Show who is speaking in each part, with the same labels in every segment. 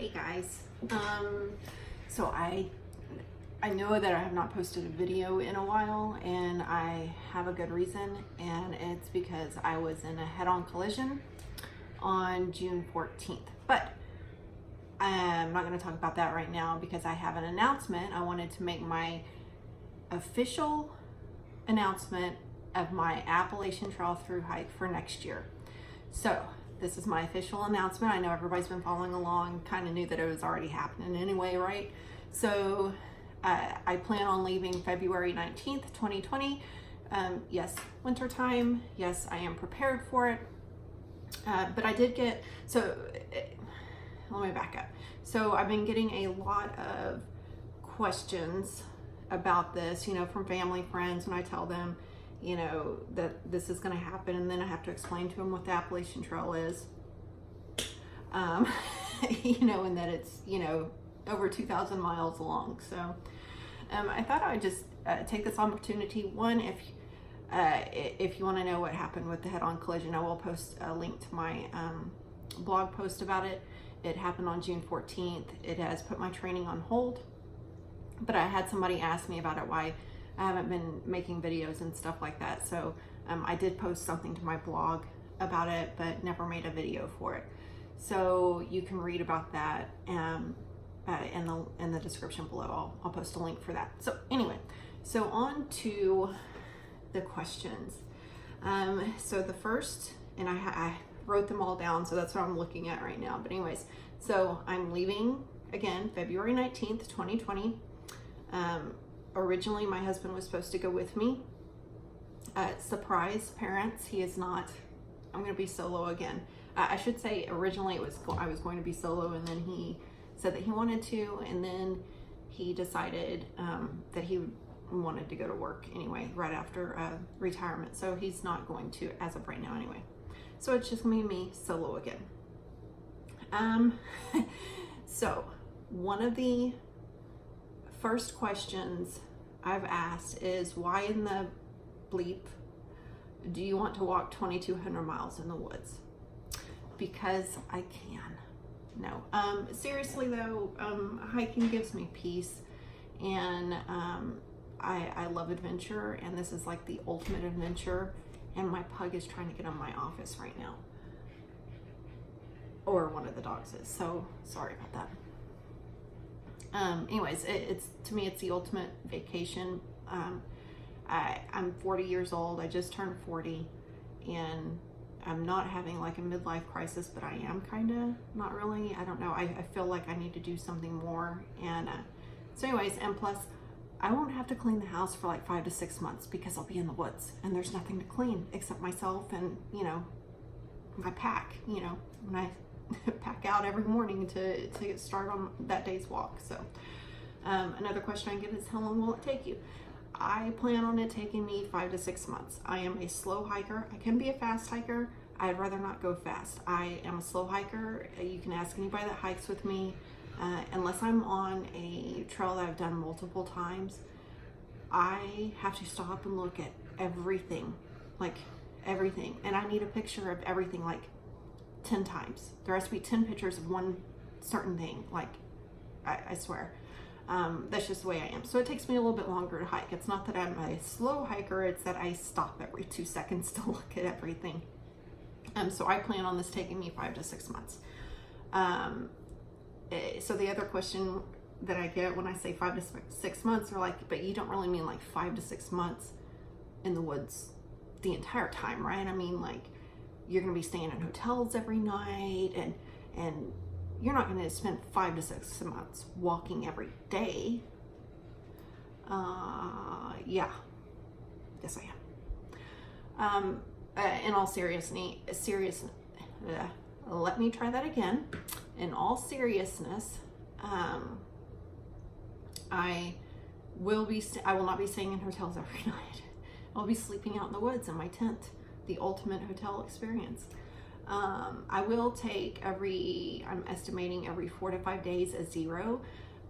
Speaker 1: Hey guys, so I know that I have not posted a video in a while, and I have a good reason, and it's because I was in a head-on collision on June 14th. But I'm not going to talk about that right now because I have an announcement. I wanted to make my official announcement of my Appalachian Trail through hike for next year. So this is my official announcement. I know everybody's been following along, kind of knew that it was already happening anyway, right? So I plan on leaving February 19th, 2020. Yes, winter time. Yes, I am prepared for it. But I did get, let me back up. So I've been getting a lot of questions about this, from family, friends, when I tell them, that this is going to happen, and then I have to explain to them what the Appalachian Trail is, and that it's, over 2,000 miles long. So I thought I would just take this opportunity. One, if you want to know what happened with the head-on collision, I will post a link to my blog post about it. It happened on June 14th. It has put my training on hold, but I had somebody ask me about it, why I haven't been making videos and stuff like that. So I did post something to my blog about it, but never made a video for it. So you can read about that in the description below. I'll post a link for that. So anyway, so on to the questions. So the first, and I wrote them all down, so that's what I'm looking at right now. But anyways, so I'm leaving again February 19th, 2020. Originally, my husband was supposed to go with me. Surprise, parents, he is not. I'm going to be solo again. I should say originally I was going to be solo, and then he said that he wanted to, and then he decided that he wanted to go to work anyway, right after retirement. So he's not going to as of right now anyway. So it's just going to be me solo again. So one of the first questions I've asked is, why in the bleep do you want to walk 2,200 miles in the woods? Because I can. No. Seriously though, hiking gives me peace, and I love adventure, and this is like the ultimate adventure, and my pug is trying to get in my office right now. Or one of the dogs is, so sorry about that. Anyways, it's to me, it's the ultimate vacation. I'm 40 years old. I just turned 40, and I'm not having like a midlife crisis, but I am kind of, not really. I don't know. I feel like I need to do something more. And so anyways, and plus I won't have to clean the house for like 5 to 6 months because I'll be in the woods and there's nothing to clean except myself and, my pack, when I pack out every morning to get started on that day's walk. So another question I get is, how long will it take you? I plan on it taking me 5 to 6 months. I am a slow hiker. I can be a fast hiker. I'd rather not go fast. I am a slow hiker. You can ask anybody that hikes with me. Unless I'm on a trail that I've done multiple times, I have to stop and look at everything, like everything. And I need a picture of everything like 10 times. There has to be 10 pictures of one certain thing. Like, I swear. That's just the way I am. So it takes me a little bit longer to hike. It's not that I'm a slow hiker, it's that I stop every 2 seconds to look at everything. So I plan on this taking me 5 to 6 months. So the other question that I get when I say 5 to 6 months are like, but you don't really mean like 5 to 6 months in the woods the entire time, right? I mean, like, you're going to be staying in hotels every night, and you're not going to spend 5 to 6 months walking every day. Yeah. Yes, I am. In all seriousness, let me try that again. In all seriousness, I will not be staying in hotels every night. I'll be sleeping out in the woods in my tent, the ultimate hotel experience. I will take I'm estimating every 4 to 5 days a zero.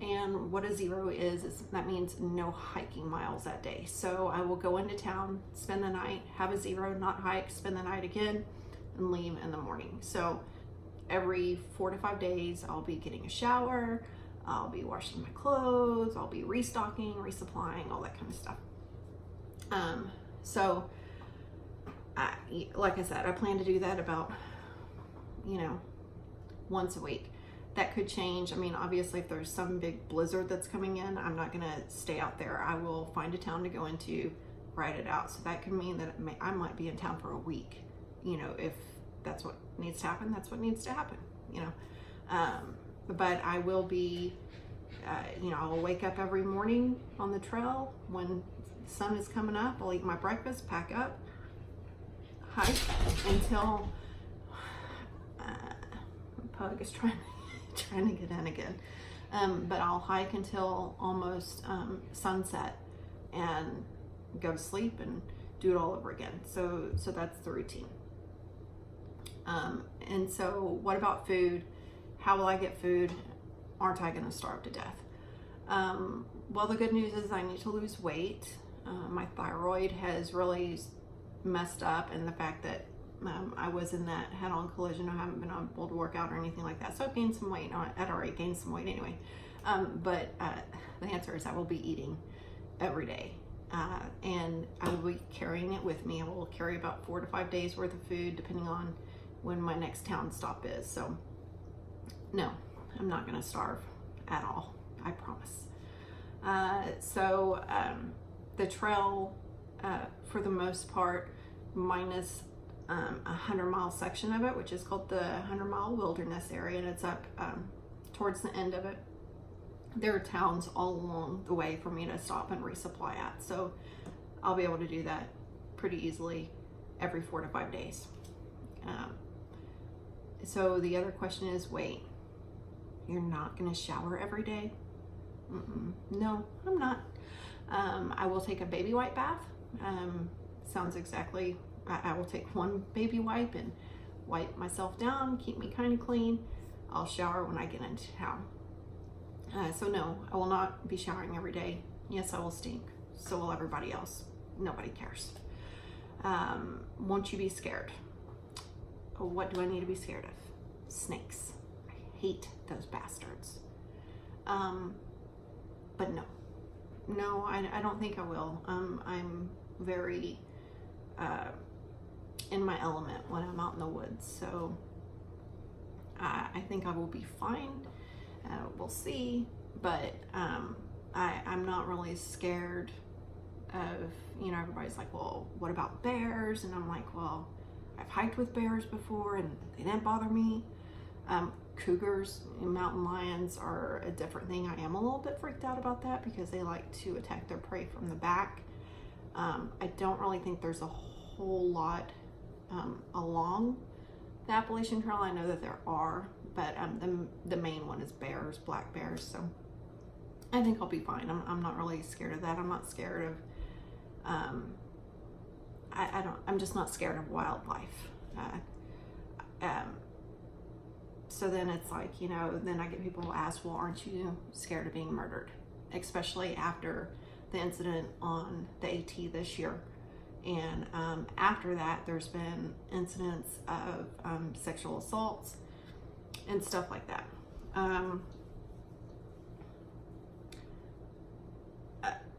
Speaker 1: And what a zero is that means no hiking miles that day. So I will go into town, spend the night, have a zero, not hike, spend the night again, and leave in the morning. So every 4 to 5 days, I'll be getting a shower, I'll be washing my clothes, I'll be restocking, resupplying, all that kind of stuff. So, like I said, I plan to do that about, once a week. That could change. I mean, obviously, if there's some big blizzard that's coming in, I'm not going to stay out there. I will find a town to go into, ride it out. So that could mean that I might be in town for a week. If that's what needs to happen, that's what needs to happen, but I will be, I'll wake up every morning on the trail when the sun is coming up. I'll eat my breakfast, pack up, hike until Pug is trying to get in again. But I'll hike until almost sunset and go to sleep and do it all over again. So that's the routine. And so what about food? How will I get food? Aren't I going to starve to death? Well, the good news is I need to lose weight. My thyroid has really messed up, and the fact that I was in that head-on collision, I haven't been able to work out or anything like that. So I've gained some weight. I'd already gained some weight anyway. But the answer is I will be eating every day. And I will be carrying it with me. I will carry about 4 to 5 days worth of food, depending on when my next town stop is. So no, I'm not going to starve at all. I promise. The trail, for the most part, minus a 100-mile section of it, which is called the 100-mile wilderness area, and it's up towards the end of it. There are towns all along the way for me to stop and resupply at, so I'll be able to do that pretty easily every 4 to 5 days. So the other question is, wait, you're not going to shower every day? No, I'm not. I will take a baby wipe bath. Sounds exactly, I will take one baby wipe and wipe myself down, keep me kind of clean. I'll shower when I get into town. So no, I will not be showering every day. Yes, I will stink. So will everybody else. Nobody cares. Won't you be scared? What do I need to be scared of? Snakes. I hate those bastards. But no, I don't think I will. I'm very in my element when I'm out in the woods, so I think I will be fine. We'll see, but I'm not really scared of, everybody's like, well, what about bears? And I'm like, well, I've hiked with bears before and they didn't bother me. Cougars and mountain lions are a different thing. I am a little bit freaked out about that because they like to attack their prey from the back. I don't really think there's a whole lot along the Appalachian Trail. I know that there are, but the main one is bears, black bears. So I think I'll be fine. I'm not really scared of that. I'm not scared of, I'm just not scared of wildlife. So then it's like, then I get people who ask, well, aren't you scared of being murdered? Especially after the incident on the AT this year. And after that, there's been incidents of sexual assaults and stuff like that.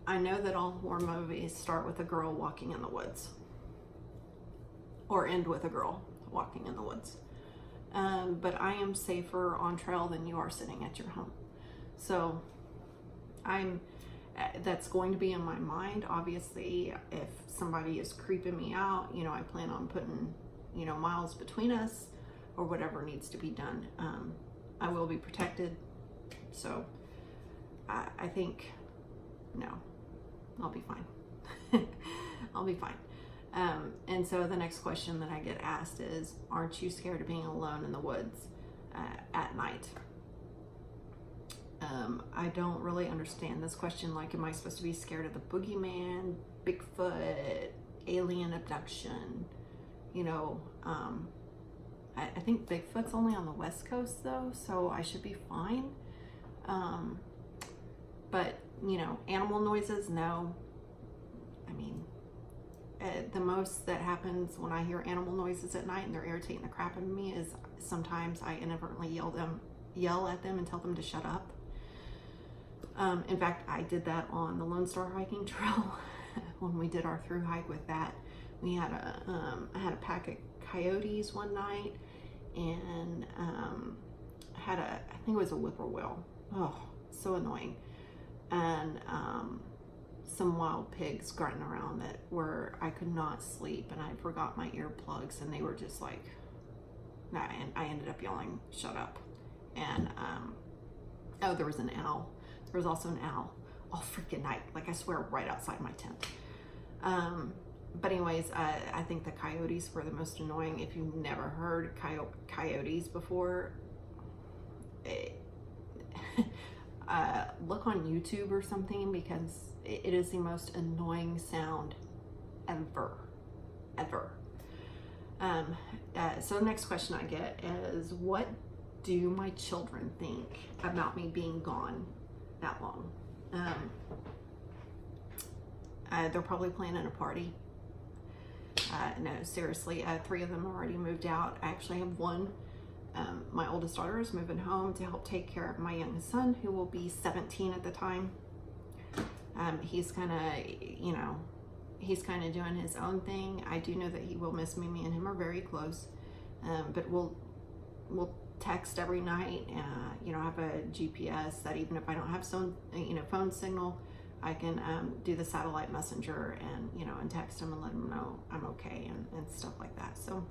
Speaker 1: I know that all horror movies start with a girl walking in the woods or end with a girl walking in the woods. But I am safer on trail than you are sitting at your home. So that's going to be in my mind. Obviously, if somebody is creeping me out, I plan on putting, miles between us or whatever needs to be done. I will be protected. So I think, no, I'll be fine. I'll be fine. And so the next question that I get asked is, aren't you scared of being alone in the woods at night? I don't really understand this question. Like, am I supposed to be scared of the boogeyman, Bigfoot, alien abduction? I think Bigfoot's only on the West Coast though, so I should be fine. But, animal noises, no. I mean, the most that happens when I hear animal noises at night and they're irritating the crap out of me is sometimes I inadvertently yell at them and tell them to shut up. In fact, I did that on the Lone Star hiking trail when we did our thru hike with that. We had I had a pack of coyotes one night, and I think it was a whippoorwill. Oh, so annoying. And some wild pigs grunting around that where I could not sleep, and I forgot my earplugs, and they were just like, nah, and I ended up yelling, shut up. And oh, there was an owl. There was also an owl all freaking night, like I swear, right outside my tent. But anyways, I think the coyotes were the most annoying. If you've never heard coyotes before, look on YouTube or something, because it is the most annoying sound ever. So the next question I get is, what do my children think about me being gone that long? They're probably planning a party. No, seriously, 3 of them already moved out. I actually have one. My oldest daughter is moving home to help take care of my youngest son, who will be 17 at the time. He's kind of doing his own thing. I do know that he will miss me. Me and him are very close, but we'll text every night. I have a GPS that even if I don't have phone signal, I can do the satellite messenger and text him and let him know I'm okay and stuff like that. So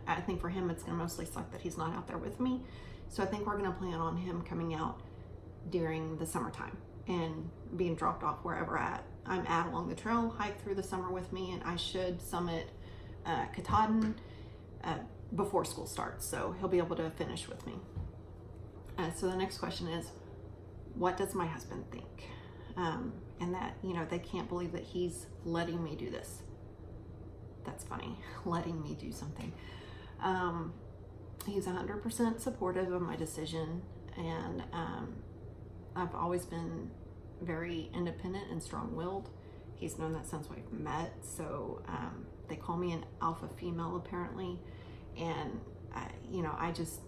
Speaker 1: I think for him, it's going to mostly suck that he's not out there with me. So I think we're going to plan on him coming out during the summertime and being dropped off wherever I'm at along the trail, hike through the summer with me, and I should summit Katahdin before school starts. So he'll be able to finish with me. So the next question is, what does my husband think? And that, they can't believe that he's letting me do this. That's funny, letting me do something. He's 100% supportive of my decision, and I've always been very independent and strong-willed. He's known that since we've met, so they call me an alpha female apparently, and I just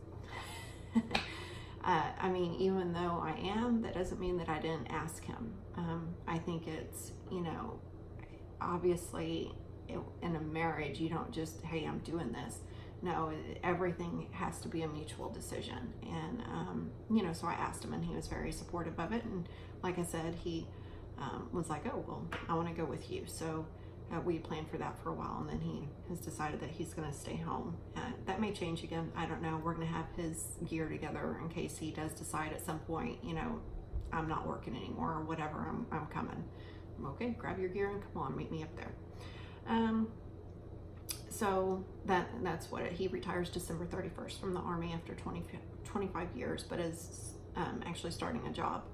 Speaker 1: even though I am, that doesn't mean that I didn't ask him. I think it's, obviously in a marriage, you don't just, hey, I'm doing this. No, everything has to be a mutual decision. And, so I asked him, and he was very supportive of it. And like I said, he was like, oh, well, I want to go with you. So we planned for that for a while, and then he has decided that he's going to stay home. That may change again. I don't know. We're going to have his gear together in case he does decide at some point, I'm not working anymore or whatever. I'm coming. I'm okay. Grab your gear and come on, meet me up there. So that's what he retires December 31st from the Army after 25 years, but is actually starting a job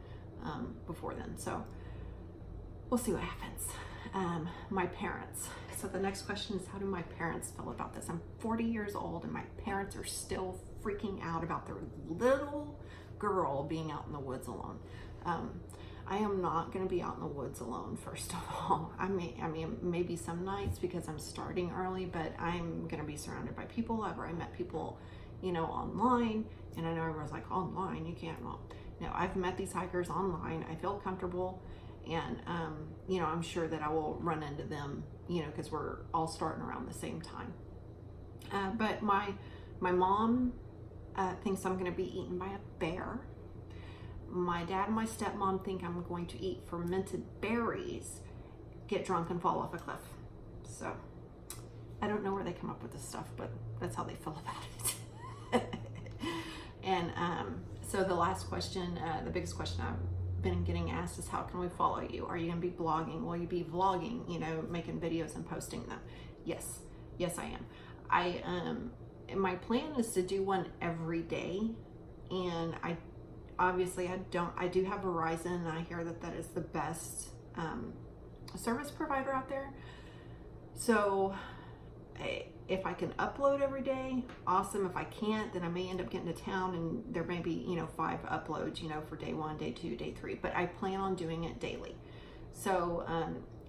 Speaker 1: before then. So we'll see what happens. My parents. So the next question is, how do my parents feel about this? I'm 40 years old, and my parents are still freaking out about their little girl being out in the woods alone. I am not going to be out in the woods alone, first of all. I mean, maybe some nights because I'm starting early, but I'm going to be surrounded by people. I've already met people, online, and I know everyone's like, online, you can't. Well, no, I've met these hikers online. I feel comfortable, and, I'm sure that I will run into them, because we're all starting around the same time. But my mom thinks I'm going to be eaten by a bear. My dad and my stepmom think I'm going to eat fermented berries, get drunk, and fall off a cliff. So I don't know where they come up with this stuff, but that's how they feel about it. And so the last question, the biggest question I've been getting asked is, how can we follow you? Are you going to be blogging? Will you be vlogging, making videos and posting them? Yes, I am. My plan is to do one every day, and I do have Verizon, and I hear that is the best service provider out there. So if I can upload every day, awesome. If I can't, then I may end up getting to town, and there may be 5 uploads for day 1, day 2, day 3, but I plan on doing it daily. So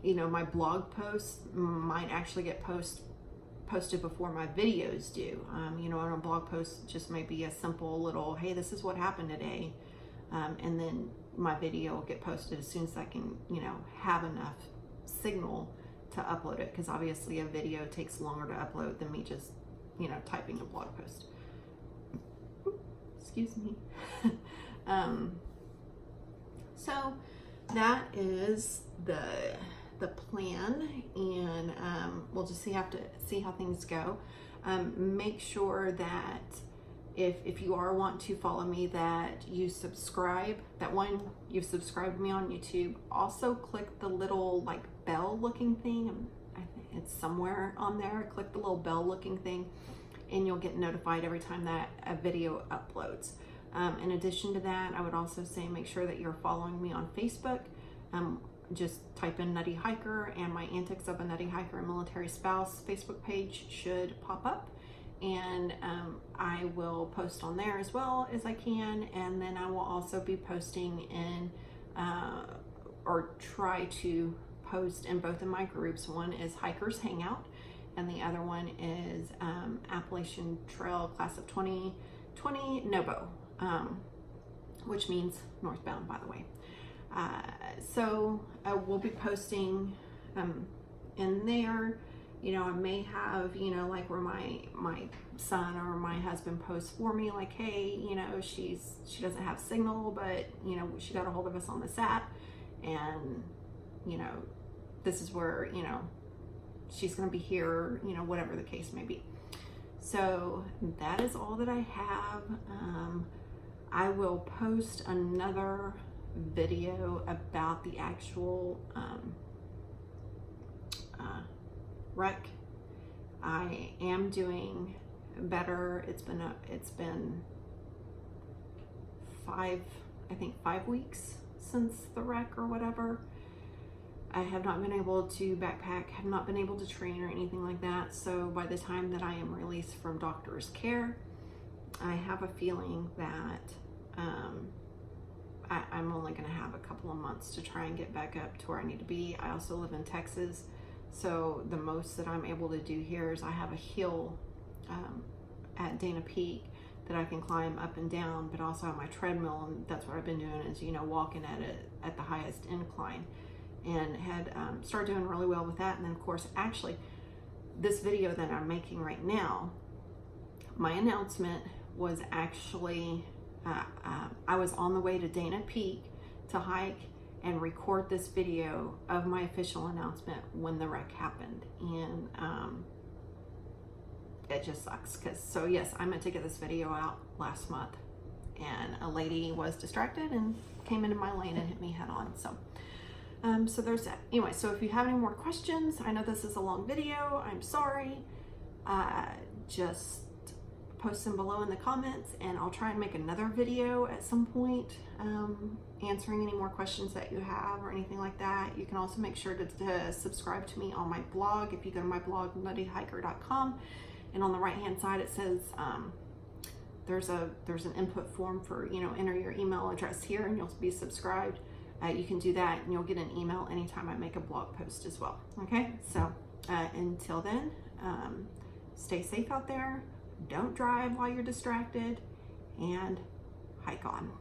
Speaker 1: my blog posts might actually get posted posted before my videos do. You know, on a blog post just might be a simple little, hey, this is what happened today. And then my video will get posted as soon as I can, you know, have enough signal to upload it, because obviously a video takes longer to upload than me just, you know, typing a blog post. Excuse me. So that is the plan, and we'll just see how things go. Make sure that if you are want to follow me, that you subscribe. That one, you've subscribed me on YouTube. Also click the little like bell looking thing. I think it's somewhere on there. Click the little bell looking thing and you'll get notified every time that a video uploads. In addition to that, I would also say make sure that you're following me on Facebook. Just type in Nutty Hiker, and my Antics of a Nutty Hiker and Military Spouse Facebook page should pop up. And I will post on there as well as I can. And then I will also be posting in, or try to post in both of my groups. One is Hikers Hangout, and the other one is Appalachian Trail Class of 2020 NOBO, which means northbound, by the way. So I will be posting in there. You know, I may have, you know, like where my son or my husband posts for me, like, hey, you know, she doesn't have signal, but, you know, she got a hold of us on the sat, and, you know, this is where, you know, she's going to be here, you know, whatever the case may be. So that is all that I have. I will post another video about the actual wreck. I am doing better. It's been 5 weeks since the wreck or whatever. I have not been able to backpack, have not been able to train or anything like that. So by the time that I am released from doctor's care, I have a feeling that I'm only going to have a couple of months to try and get back up to where I need to be. I also live in Texas, so the most that I'm able to do here is I have a hill at Dana Peak that I can climb up and down, but also on my treadmill, and that's what I've been doing is, you know, walking at it at the highest incline, and had started doing really well with that. And then of course, actually, this video that I'm making right now, my announcement was actually I was on the way to Dana Peak to hike and record this video of my official announcement when the wreck happened. And it just sucks, because, so yes, I meant to get this video out last month, and a lady was distracted and came into my lane and hit me head on. So so there's that. Anyway, so if you have any more questions, I know this is a long video, I'm sorry. Just post them below in the comments, and I'll try and make another video at some point answering any more questions that you have or anything like that. You can also make sure to subscribe to me on my blog. If you go to my blog, nuttyhiker.com, and on the right hand side it says there's an input form for, you know, enter your email address here and you'll be subscribed. You can do that and you'll get an email anytime I make a blog post as well. Okay, so until then, stay safe out there. Don't drive while you're distracted, and hike on.